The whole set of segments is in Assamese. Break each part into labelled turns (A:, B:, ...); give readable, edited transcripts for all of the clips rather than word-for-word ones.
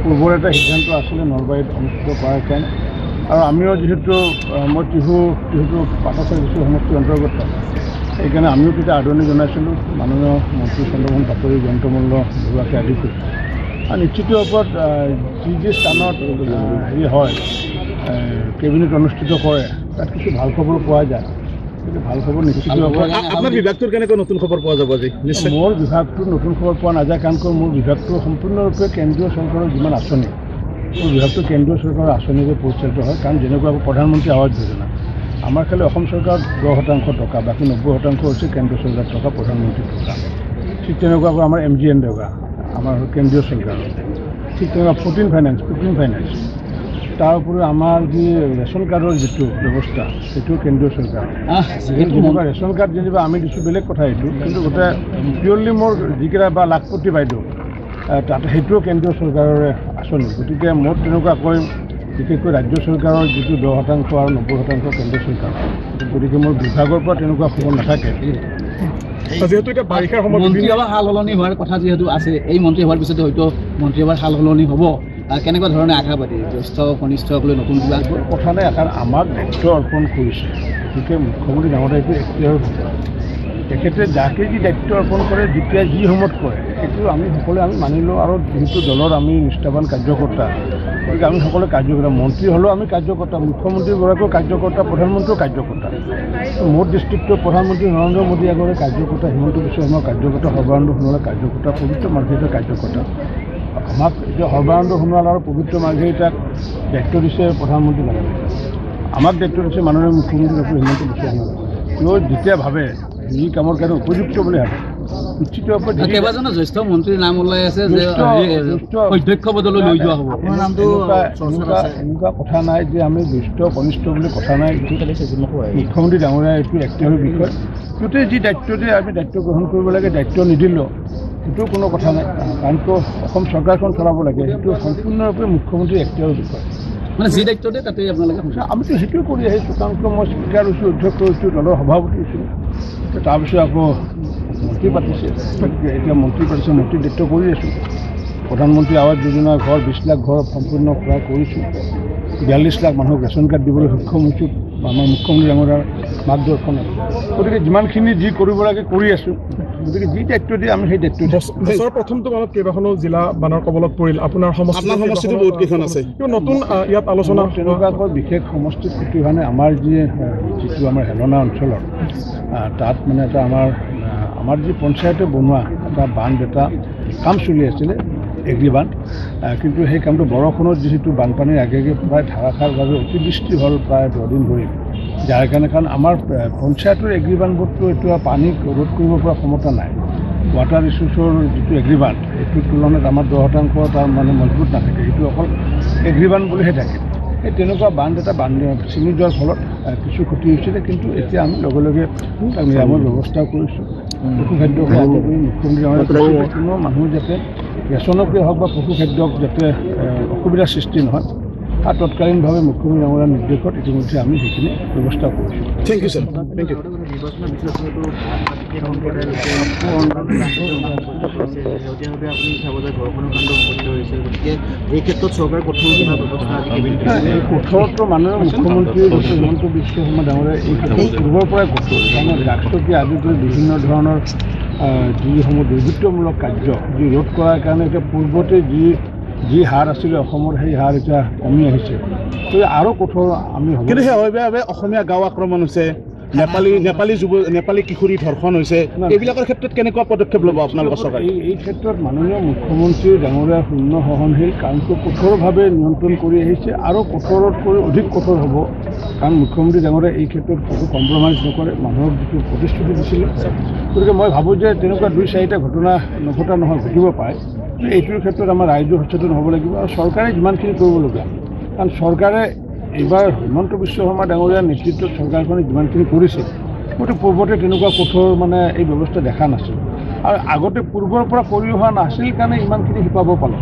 A: পূৰ্বৰ এটা সিদ্ধান্ত আছিলে নলবাৰীত অনুষ্ঠিত কৰাৰ কাৰণে আৰু আমিও যিহেতু মই টিহু পাটাচাৰী সমষ্টিৰ অন্তৰ্গত সেইকাৰণে আমিও তেতিয়া আদৰণি জনাইছিলোঁ মাননীয় মন্ত্ৰী চন্দ্ৰমোহন পাটোৱাৰী জয়ন্ত মল্ল বৰুৱাকে আদি কৰি আৰু নিশ্চিত ওপৰত যি স্থানত হেৰি হয় কেবিনেট অনুষ্ঠিত কৰে তাত কিছু ভাল খবৰ পোৱা যায় কিন্তু ভাল খবৰ নিশ্চিত
B: আপোনাৰ বিভাগটোৰ কেনেকৈ নতুন খবৰ পোৱা যাব আজি নিশ্চয়
A: মোৰ বিভাগটোৰ নতুন খবৰ পোৱা নাযায় কাৰণ মোৰ বিভাগটো সম্পূৰ্ণৰূপে কেন্দ্ৰীয় চৰকাৰৰ যিমান আঁচনি মোৰ বিভাগটো কেন্দ্ৰীয় চৰকাৰৰ আঁচনিৰে পৰিচালিত হয় কাৰণ যেনেকুৱা প্ৰধানমন্ত্ৰী আৱাস যোজনা আমাৰ খালি অসম চৰকাৰৰ 10% টকা বাকী 90% হৈছে কেন্দ্ৰীয় চৰকাৰৰ টকা প্ৰধানমন্ত্ৰীৰ টকা ঠিক তেনেকুৱাকৈ আমাৰ MGN আমাৰ কেন্দ্ৰীয় চৰকাৰৰ ঠিক তেনেকুৱা 14 ফাইনেন্স তাৰ উপৰি আমাৰ যি ৰেচন কাৰ্ডৰ যিটো ব্যৱস্থা সেইটো কেন্দ্ৰীয় চৰকাৰ যেনেকুৱা ৰেচন কাৰ্ড যেনিবা আমি দিছোঁ বেলেগ কথা এইটো কিন্তু গোটেই পিয়ৰলি মোৰ যিকেইটা বা লাখপতি বাইদেউ তাত সেইটোও কেন্দ্ৰীয় চৰকাৰৰে আঁচনি গতিকে মোৰ তেনেকুৱাকৈ বিশেষকৈ ৰাজ্য চৰকাৰৰ যিটো 10% আৰু 90% কেন্দ্ৰীয় চৰকাৰ গতিকে মোৰ বিভাগৰ পৰা তেনেকুৱা খবৰ নাথাকে
B: যিহেতু এতিয়া বাৰিষাৰ সময়ত
C: মন্ত্ৰীসভা সাল সলনি হোৱাৰ কথা যিহেতু আছে এই মন্ত্ৰী হোৱাৰ পিছতে হয়তো মন্ত্ৰীসভাৰ সাল সলনি হ'ব কেনেকুৱা ধৰণে আশাবাদী জ্যেষ্ঠ কনিষ্ঠসকলে নতুন কিবা
A: কথা নাই কাৰণ আমাক দায়িত্ব অৰ্পণ কৰিছে গতিকে মুখ্যমন্ত্ৰী ডাঙৰ এইটো এখতিয়াৰ তেখেতে যাকে যি দায়িত্ব অৰ্পণ কৰে যেতিয়া যি সময়ত কৰে সেইটো আমি সকলোৱে আমি মানি লওঁ আৰু যিহেতু দলৰ আমি নিষ্ঠাৱান কাৰ্যকৰ্তা গতিকে আমি সকলোৱে কাৰ্যকৰ্তা মন্ত্ৰী হ'লেও আমি কাৰ্যকৰ্তা মুখ্যমন্ত্ৰীগৰাকীও কাৰ্যকৰ্তা প্ৰধানমন্ত্ৰীও কাৰ্যকৰ্তা মোৰ ডিষ্ট্ৰিক্টৰ প্ৰধানমন্ত্ৰী নৰেন্দ্ৰ মোদী আগৰে কাৰ্যকৰ্তা হিমন্ত বিশ্ব শৰ্মাৰ কাৰ্যকৰ্তা সৰ্বানন্দ সোণোৱালৰ কাৰ্যকৰ্তা পবিত্ৰ মাৰ্ঘেৰিটাৰ কাৰ্যকৰ্তা আমাক এতিয়া সৰ্বানন্দ সোণোৱাল আৰু পবিত্ৰ মাৰ্ঘেৰিটাক দায়িত্ব দিছে প্ৰধানমন্ত্ৰী ডাঙৰীয়াই আমাক দায়িত্ব দিছে মাননীয় মুখ্যমন্ত্ৰী ডক্টৰ হিমন্ত বিশ্ব শৰ্মাই তেওঁ যেতিয়া ভাবে যি কামৰ কাৰণে উপযুক্ত বুলি ভাবে নিশ্চিত
C: কেইবাজনো জ্যেষ্ঠ মন্ত্ৰীৰ নাম ওলাই আছে যে অধ্যক্ষ পদলৈ লৈ যোৱা হ'ব আপোনাৰ নামটো
A: এনেকুৱা কথা নাই যে আমি জ্যেষ্ঠ কনিষ্ঠ বুলি কথা নাই মুখ্যমন্ত্ৰী ডাঙৰীয়াৰ এইটো এখতিয়াৰৰ বিষয় গোটেই যি দায়িত্ব দিয়ে আমি দায়িত্ব গ্ৰহণ কৰিব লাগে দায়িত্ব নিদিলেও সেইটো কোনো কথা নাই কাৰণ অসম চৰকাৰখন চলাব লাগে সেইটো সম্পূৰ্ণৰূপে মুখ্যমন্ত্ৰীৰ এখতিয়াৰৰ বিষয়
C: মানে যি দায়িত্ব দিয়ে তাতে আপোনালোকে
A: আমিতো সেইটোৱে কৰি আহিছোঁ কাৰণ মই স্পীকাৰ হৈছোঁ অধ্যক্ষ হৈছোঁ দলৰ সভাপতি হৈছোঁ তাৰপিছত আকৌ মন্ত্ৰী পাতিছে এতিয়া মন্ত্ৰী পাতিছে মন্ত্ৰীৰ দায়িত্ব কৰি আছোঁ প্ৰধানমন্ত্ৰী আৱাস যোজনাৰ ঘৰ 20 লাখ ঘৰ সম্পূৰ্ণ প্ৰায় কৰিছোঁ 42 লাখ মানুহক ৰেচন কাৰ্ড দিবলৈ সক্ষম হৈছোঁ আমাৰ মুখ্যমন্ত্ৰী ডাঙৰীয়াৰ মাৰ্গদৰ্শনত গতিকে যিমানখিনি যি কৰিব লাগে কৰি আছোঁ গতিকে যি দায়িত্ব দিয়ে আমি সেই দায়িত্ব
B: বছৰৰ প্ৰথমটো মানত কেইবাখনো জিলা বানৰ কবলত পৰিল আপোনাৰ সমষ্টিটো বহুত কেইখন আছে নতুন ইয়াত আলোচনা
A: তেনেকুৱাকৈ বিশেষ সমষ্টিত ক্ষতি হোৱা নাই আমাৰ যিটো আমাৰ হেলনা অঞ্চলৰ তাত মানে এটা আমাৰ যি পঞ্চায়তে বনোৱা এটা বান্ধ এটা কাম চলি আছিলে এগ্ৰিবান্ধ কিন্তু সেই কামটো বৰষুণত যিহেতু বানপানীৰ আগে প্ৰায় ধাৰাসাৰভাৱে অতিবৃষ্টি হ'ল প্ৰায় 10 দিন ধৰি যাৰ কাৰণ আমাৰ পঞ্চায়তৰ এগ্ৰিবান্ধটো এতিয়া পানী ৰোধ কৰিব পৰা ক্ষমতা নাই ৱাটাৰ ৰিচোৰ্চৰ যিটো এগ্ৰিবান্ধ এইটোৰ তুলনাত আমাৰ 10% তাৰ মানে মজবুত নাথাকে এইটো অকল এগ্ৰিবান্ধ বুলিহে থাকে এই তেনেকুৱা বান্ধ এটা ছিঙি যোৱাৰ ফলত কিছু ক্ষতি হৈছিলে কিন্তু এতিয়া আমি লগে লগে তাক নিৰাময়ৰ ব্যৱস্থাও কৰিছোঁ পশু খাদ্যক আদি কৰি মুখ্যমন্ত্ৰী কোনো মানুহ যাতে ৰেচনকে হওক বা পশু খাদ্যক যাতে অসুবিধাৰ সৃষ্টি নহয় আৰু তৎকালীনভাৱে মুখ্যমন্ত্ৰী ডাঙৰীয়াৰ নিৰ্দেশত ইতিমধ্যে আমি সেইখিনি ব্যৱস্থা কৰিছোঁ
B: thank you sir thank you
C: এই ক্ষেত্ৰত চৰকাৰ কঠোৰ
A: এই কঠোৰটো মাননীয় মুখ্যমন্ত্ৰী হিমন্ত বিশ্ব শৰ্মা ডাঙৰীয়াই এই ক্ষেত্ৰত পূৰ্বৰ পৰাই কঠোৰ কাৰণ ৰাষ্ট্ৰপতিয়ে আদি কৰি বিভিন্ন ধৰণৰ যিসমূহ দুৰ্বৃত্তমূলক কাৰ্য যি ৰোধ কৰাৰ কাৰণে এতিয়া পূৰ্বতে যি হাৰ আছিলে অসমৰ সেই হাৰ এতিয়া কমি আহিছে গতিকে আৰু কঠোৰ আমি হ'ব
B: কিন্তু সেইভাৱে অসমীয়া গাঁও আক্ৰমণ হৈছে নেপালী কিশোৰী ধৰ্ষণ হৈছে এইবিলাকৰ ক্ষেত্ৰত কেনেকুৱা পদক্ষেপ ল'ব আপোনালোকৰ চৰকাৰে
A: এই ক্ষেত্ৰত মাননীয় মুখ্যমন্ত্ৰী ডাঙৰীয়া শূন্য সহনশীল কাৰণটো কঠোৰভাৱে নিয়ন্ত্ৰণ কৰি আহিছে আৰু কঠোৰতকৈ অধিক কঠোৰ হ'ব কাৰণ মুখ্যমন্ত্ৰী ডাঙৰীয়াই এই ক্ষেত্ৰত কোনো কম্প্ৰমাইজ নকৰে মানুহক যিটো প্ৰতিশ্ৰুতি দিছিলে গতিকে মই ভাবোঁ যে তেনেকুৱা 2-4টা ঘটনা নঘটা নহয় ঘটিব পাৰে এইটোৰ ক্ষেত্ৰত আমাৰ ৰাইজো সচেতন হ'ব লাগিব আৰু চৰকাৰে যিমানখিনি কৰিবলগীয়া কাৰণ চৰকাৰে এইবাৰ হিমন্ত বিশ্ব শৰ্মা ডাঙৰীয়াৰ নেতৃত্বত চৰকাৰখনে যিমানখিনি কৰিছে গতিকে পূৰ্বতে তেনেকুৱা কঠোৰ মানে এই ব্যৱস্থা দেখা নাছিল আৰু আগতে পূৰ্বৰ পৰা কৰি অহা নাছিল কাৰণে ইমানখিনি শিপাব পালে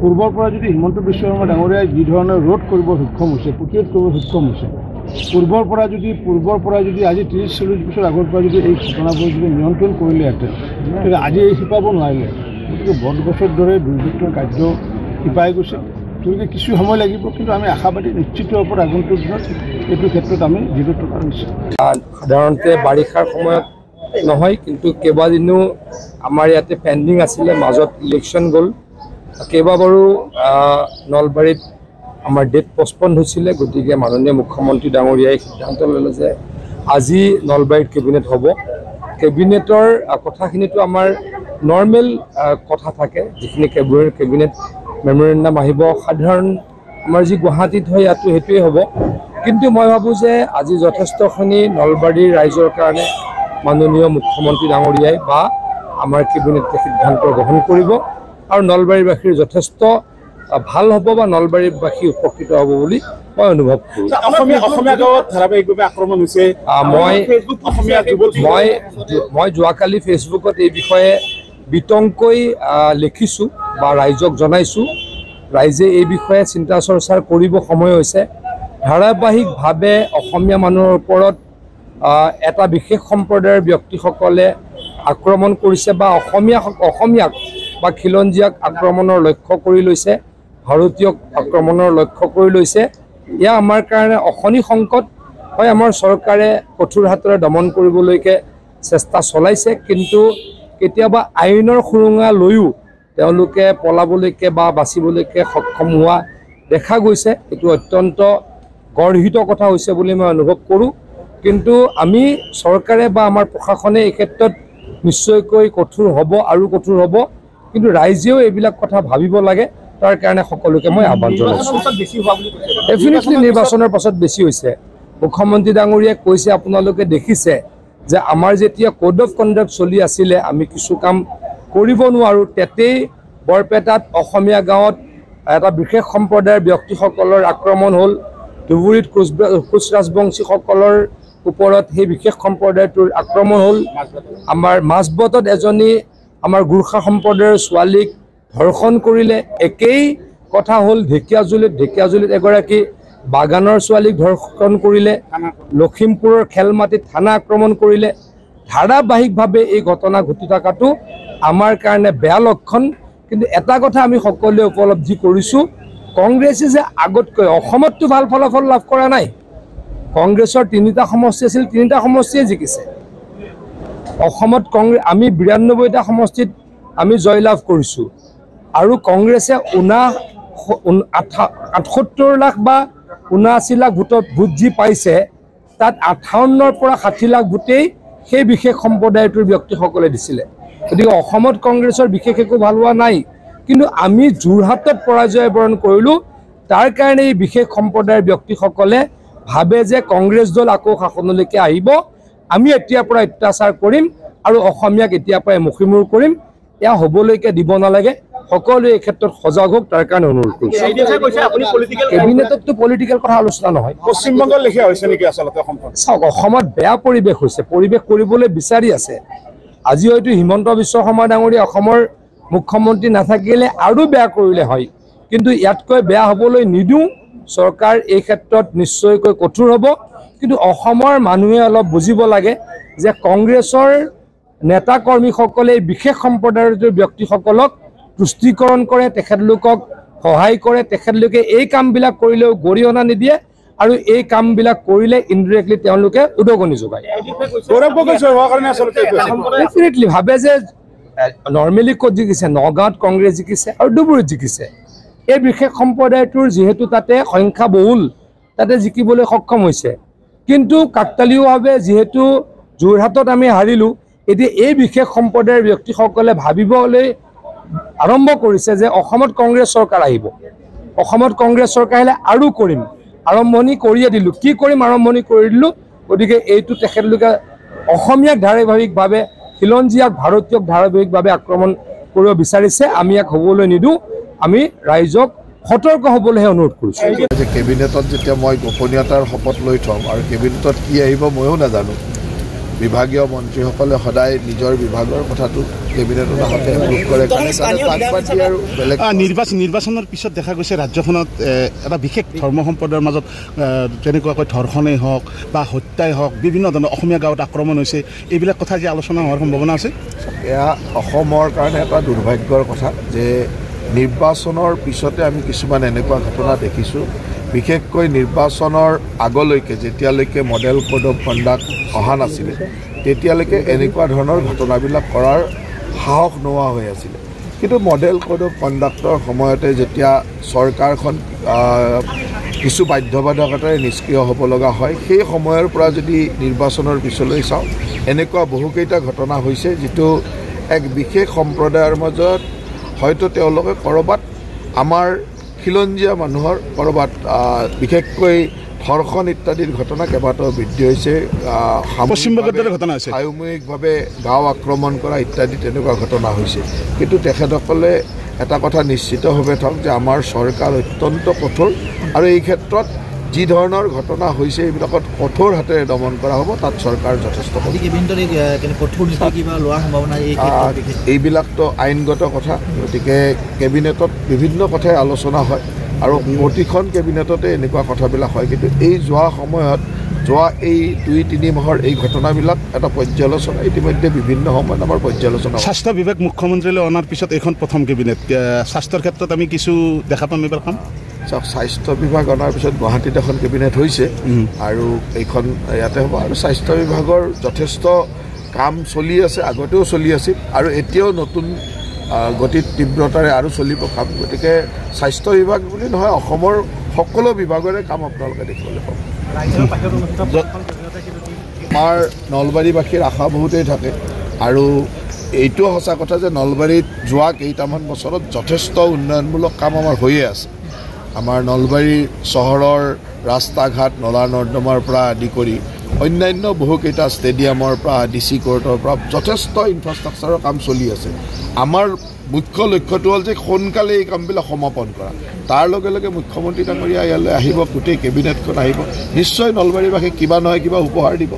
A: পূৰ্বৰ পৰা যদি হিমন্ত বিশ্ব শৰ্মা ডাঙৰীয়াই যি ধৰণে ৰোধ কৰিব সক্ষম হৈছে প্ৰতিৰোধ কৰিব সক্ষম হৈছে পূৰ্বৰ পৰা যদি আজি 30-40 বছৰ আগৰ পৰা যদি এই ঘটনাবোৰ যদি নিয়ন্ত্ৰণ কৰিলেহেঁতেন তেতিয়া আজি এই শিপাব নোৱাৰিলে গতিকে বটগছৰ দৰে দুৰ্বৃত্তৰ কাৰ্য শিপাই গৈছে গতিকে কিছু সময় লাগিব কিন্তু আমি আশাবাদী নিশ্চিত ওপৰত আগন্তুক দিনত এইটো ক্ষেত্ৰত আমি জিৰো টলাৰেঞ্চ নিশ্চয়
D: সাধাৰণতে বাৰিষাৰ সময়ত নহয় কিন্তু কেইবাদিনো আমাৰ ইয়াতে পেণ্ডিং আছিলে মাজত ইলেকশ্যন গ'ল কেইবাবাৰো নলবাৰীত আমাৰ ডেট পষ্টপন্ড হৈছিলে গতিকে মাননীয় মুখ্যমন্ত্ৰী ডাঙৰীয়াই সিদ্ধান্ত ল'লে যে আজি নলবাৰীত কেবিনেট হ'ব কেবিনেটৰ কথাখিনিতো আমাৰ নৰ্মেল কথা থাকে যিখিনি কেবিনেট মেমৰেণ্ডাম আহিব সাধাৰণ আমাৰ যি গুৱাহাটীত হয় ইয়াতো সেইটোৱে হ'ব কিন্তু মই ভাবোঁ যে আজি যথেষ্টখিনি নলবাৰীৰ ৰাইজৰ কাৰণে মাননীয় মুখ্যমন্ত্ৰী ডাঙৰীয়াই বা আমাৰ কেবিনেটে সিদ্ধান্ত গ্ৰহণ কৰিব আৰু নলবাৰীবাসীৰ যথেষ্ট ভাল হ'ব বা নলবাৰীবাসী উপকৃত হ'ব বুলি মই অনুভৱ কৰোঁ
B: অসমীয়া গাঁৱত ধাৰাবাহিকভাৱে আক্ৰমণ হৈছে
D: মই যোৱাকালি ফেচবুকত এই বিষয়ে বিতংকৈ লিখিছোঁ বা ৰাইজক জনাইছোঁ ৰাইজে এই বিষয়ে চিন্তা চৰ্চাৰ কৰিব সময় হৈছে ধাৰাবাহিকভাৱে অসমীয়া মানুহৰ ওপৰত এটা বিশেষ সম্প্ৰদায়ৰ ব্যক্তিসকলে আক্ৰমণ কৰিছে বা অসমীয়াক বা খিলঞ্জীয়াক আক্ৰমণৰ লক্ষ্য কৰি লৈছে ভাৰতীয়ক আক্ৰমণৰ লক্ষ্য কৰি লৈছে এয়া আমাৰ কাৰণে অশনি সংকট হয় আমাৰ চৰকাৰে কঠোৰ হাতেৰে দমন কৰিবলৈকে চেষ্টা চলাইছে কিন্তু কেতিয়াবা আইনৰ সুৰুঙা লৈও তেওঁলোকে পলাবলৈকে বা বাচিবলৈকে সক্ষম হোৱা দেখা গৈছে এইটো অত্যন্ত গৰ্হিত কথা হৈছে বুলি মই অনুভৱ কৰোঁ কিন্তু আমি চৰকাৰে বা আমাৰ প্ৰশাসনে এই ক্ষেত্ৰত নিশ্চয়কৈ কঠোৰ হ'ব আৰু কঠোৰ হ'ব কিন্তু ৰাইজেও এইবিলাক কথা ভাবিব লাগে তাৰ কাৰণে সকলোকে মই আহ্বান জনাইছোঁ ডেফিনেটলি নিৰ্বাচনৰ পাছত বেছি হৈছে মুখ্যমন্ত্ৰী ডাঙৰীয়াই কৈছে আপোনালোকে দেখিছে যে আমাৰ যেতিয়া কোড অফ কণ্ডাক্ট চলি আছিলে আমি কিছু কাম কৰিব নোৱাৰোঁ তেতেই বৰপেটাত অসমীয়া গাঁৱত এটা বিশেষ সম্প্ৰদায়ৰ ব্যক্তিসকলৰ আক্ৰমণ হ'ল ধুবুৰীত কোচ ৰাজবংশীসকলৰ ওপৰত সেই বিশেষ সম্প্ৰদায়টোৰ আক্ৰমণ হ'ল আমাৰ মাজবটত এজনী আমাৰ গোৰ্খা সম্প্ৰদায়ৰ ছোৱালীক ধৰ্ষণ কৰিলে একেই কথা হ'ল ঢেকীয়াজুলিত এগৰাকী বাগানৰ ছোৱালীক ধৰ্ষণ কৰিলে লখিমপুৰৰ খেলমাটিত থানা আক্ৰমণ কৰিলে ধাৰাবাহিকভাৱে এই ঘটনা ঘটি থকাটো আমাৰ কাৰণে বেয়া লক্ষণ কিন্তু এটা কথা আমি সকলোৱে উপলব্ধি কৰিছোঁ কংগ্ৰেছে যে আগতকৈ অসমততো ভাল ফলাফল লাভ কৰা নাই কংগ্ৰেছৰ 3টা সমষ্টি আছিল 3টা সমষ্টিয়ে জিকিছে অসমত আমি 92টা সমষ্টিত আমি জয়লাভ কৰিছোঁ আৰু কংগ্ৰেছে 78 লাখ বা 79 লাখ ভোট যি পাইছে তাত 58ৰ পৰা 60 লাখ ভোটেই সেই বিশেষ সম্প্ৰদায়টোৰ ব্যক্তিসকলে দিছিলে গতিকে অসমত কংগ্ৰেছৰ বিশেষ একো ভাল হোৱা নাই কিন্তু আমি যোৰহাটত পৰাজয় বৰণ কৰিলোঁ তাৰ কাৰণে এই বিশেষ সম্প্ৰদায়ৰ ব্যক্তিসকলে ভাবে যে কংগ্ৰেছ দল আকৌ শাসনলৈকে আহিব আমি এতিয়াৰ পৰা অত্যাচাৰ কৰিম আৰু অসমীয়াক এতিয়াৰ পৰাই মুখিমূৰ কৰিম এয়া হ'বলৈকে দিব নালাগে সকলোৱে এই ক্ষেত্ৰত সজাগ হোক তাৰ কাৰণে অনুৰোধ কৰিছোঁ কেবিনেটততো পলিটিকেল কথা আলোচনা নহয়
B: পশ্চিমবংগৰ লেখীয়া হৈছে নেকি আচলতে
D: চাওক অসমত বেয়া পৰিৱেশ হৈছে পৰিৱেশ কৰিবলৈ বিচাৰি আছে আজি হয়তো হিমন্ত বিশ্ব শৰ্মা ডাঙৰীয়া অসমৰ মুখ্যমন্ত্ৰী নাথাকিলে আৰু বেয়া কৰিলে হয় কিন্তু ইয়াতকৈ বেয়া হ'বলৈ নিদিওঁ চৰকাৰ এই ক্ষেত্ৰত নিশ্চয়কৈ কঠোৰ হ'ব কিন্তু অসমৰ মানুহে অলপ বুজিব লাগে যে কংগ্ৰেছৰ নেতা কৰ্মীসকলে বিশেষ সম্প্ৰদায়ৰ ব্যক্তিসকলক তুষ্টিকৰণ কৰে তেখেতলোকক সহায় কৰে তেখেতলোকে এই কামবিলাক কৰিলেও গৰিহণা নিদিয়ে আৰু এই কামবিলাক কৰিলে ইনডিৰেক্টলি তেওঁলোকে উদগনি যোগায় ডেফিনেটলি ভাবে যে নৰ্মেলি ক'ত জিকিছে নগাঁৱত কংগ্ৰেছ জিকিছে আৰু ধুবুৰীত জিকিছে এই বিশেষ সম্প্ৰদায়টোৰ যিহেতু তাতে সংখ্যা বহুল তাতে জিকিবলৈ সক্ষম হৈছে কিন্তু কাকতালীয়ভাৱে যিহেতু যোৰহাটত আমি হাৰিলোঁ এতিয়া এই বিশেষ সম্প্ৰদায়ৰ ব্যক্তিসকলে ভাবিবলৈ আৰম্ভ কৰিছে যে অসমত কংগ্ৰেছ চৰকাৰ আহিব অসমত কংগ্ৰেছ চৰকাৰ আহিলে আৰু কৰিম আৰম্ভণি কৰিয়ে দিলোঁ কি কৰিম আৰম্ভণি কৰি দিলোঁ গতিকে এইটো তেখেতলোকে অসমীয়াক ধাৰাবাহিকভাৱে খিলঞ্জীয়াক ভাৰতীয়ক ধাৰাবাহিকভাৱে আক্ৰমণ কৰিব বিচাৰিছে আমি ইয়াক হ'বলৈ নিদিওঁ আমি ৰাইজক সতৰ্ক হ'বলৈহে অনুৰোধ কৰিছোঁ
E: কেবিনেটত যেতিয়া মই গোপনীয়তাৰ শপত লৈ থ'ম আৰু কেবিনেটত কি আহিব ময়ো নাজানো বিভাগীয় মন্ত্ৰীসকলে সদায় নিজৰ বিভাগৰ কথাটো কেবিনেটত আহোঁতে এপ্ৰুভ কৰে আৰু বেলেগ
B: নিৰ্বাচনৰ পিছত দেখা গৈছে ৰাজ্যখনত এটা বিশেষ ধৰ্ম সম্প্ৰদায়ৰ মাজত তেনেকুৱাকৈ ধৰ্ষণেই হওক বা হত্যাই হওক বিভিন্ন ধৰণৰ অসমীয়া গাঁৱত আক্ৰমণ হৈছে এইবিলাক কথা যে আলোচনা হোৱাৰ সম্ভাৱনা আছে
E: এয়া অসমৰ কাৰণে এটা দুৰ্ভাগ্যৰ কথা যে নিৰ্বাচনৰ পিছতে আমি কিছুমান এনেকুৱা ঘটনা দেখিছোঁ বিশেষকৈ নিৰ্বাচনৰ আগলৈকে যেতিয়ালৈকে মডেল কোড অফ কণ্ডাক্ট অহা নাছিলে তেতিয়ালৈকে এনেকুৱা ধৰণৰ ঘটনাবিলাক কৰাৰ সাহস নোহোৱা হৈ আছিলে কিন্তু মডেল কোড অফ কণ্ডাক্টৰ সময়তে যেতিয়া চৰকাৰখন কিছু বাধ্যবাধকতাৰে নিষ্ক্ৰিয় হ'ব লগা হয় সেই সময়ৰ পৰা যদি নিৰ্বাচনৰ পিছলৈ চাওঁ এনেকুৱা বহুকেইটা ঘটনা হৈছে যিটো এক বিশেষ সম্প্ৰদায়ৰ মাজত হয়তো তেওঁলোকে ক'ৰবাত আমাৰ খিলঞ্জীয়া মানুহৰ ক'ৰবাত বিশেষকৈ ধৰ্ষণ ইত্যাদিৰ ঘটনা কেইবাটাও বৃদ্ধি হৈছে সামূহিকভাৱে গাঁও আক্ৰমণ কৰা ইত্যাদি তেনেকুৱা ঘটনা হৈছে কিন্তু তেখেতসকলে এটা কথা নিশ্চিতভাৱে থওক যে আমাৰ চৰকাৰ অত্যন্ত কঠোৰ আৰু এই ক্ষেত্ৰত যি ধৰণৰ ঘটনা হৈছে এইবিলাকত কঠোৰ হাতেৰে দমন কৰা হ'ব তাত চৰকাৰ যথেষ্ট এইবিলাকতো আইনগত কথা গতিকে কেবিনেটত বিভিন্ন কথাই আলোচনা হয় আৰু প্ৰতিখন কেবিনেটতে এনেকুৱা কথাবিলাক হয় কিন্তু এই যোৱা সময়ত যোৱা এই 2-3 মাহৰ এই ঘটনাবিলাক এটা পৰ্যালোচনা ইতিমধ্যে বিভিন্ন সময়ত আমাৰ পৰ্যালোচনা
B: স্বাস্থ্য বিভাগ মুখ্যমন্ত্ৰীলৈ অনাৰ পিছত এইখন প্ৰথম কেবিনেট স্বাস্থ্যৰ ক্ষেত্ৰত আমি কিছু দেখা পাম এইবাৰ কাম
E: চাওক স্বাস্থ্য বিভাগ অনাৰ পিছত গুৱাহাটীত এখন কেবিনেট হৈছে আৰু এইখন ইয়াতে হ'ব আৰু স্বাস্থ্য বিভাগৰ যথেষ্ট কাম চলি আছে আগতেও চলি আছিল আৰু এতিয়াও নতুন গতিত তীব্ৰতাৰে আৰু চলিব কাম গতিকে স্বাস্থ্য বিভাগ বুলি নহয় অসমৰ সকলো বিভাগৰে কাম আপোনালোকে দেখিবলৈ পাব আমাৰ নলবাৰীবাসীৰ আশা বহুতেই থাকে আৰু এইটো সঁচা কথা যে নলবাৰীত যোৱা কেইটামান বছৰত যথেষ্ট উন্নয়নমূলক কাম আমাৰ হৈয়ে আছে আমাৰ নলবাৰী চহৰৰ ৰাস্তা ঘাট নলা নৰ্দমাৰ পৰা আদি কৰি অন্যান্য বহুকেইটা ষ্টেডিয়ামৰ পৰা DC কোৰ্টৰ পৰা যথেষ্ট ইনফ্ৰাষ্ট্ৰাকচাৰৰ কাম চলি আছে আমাৰ মুখ্য লক্ষ্যটো হ'ল যে সোনকালে এই কামবিলাক সমাপন কৰা তাৰ লগে লগে মুখ্যমন্ত্ৰী ডাঙৰীয়া ইয়ালৈ আহিব গোটেই কেবিনেটখন আহিব নিশ্চয় নলবাৰীবাসীক কিবা নহয় কিবা উপহাৰ দিব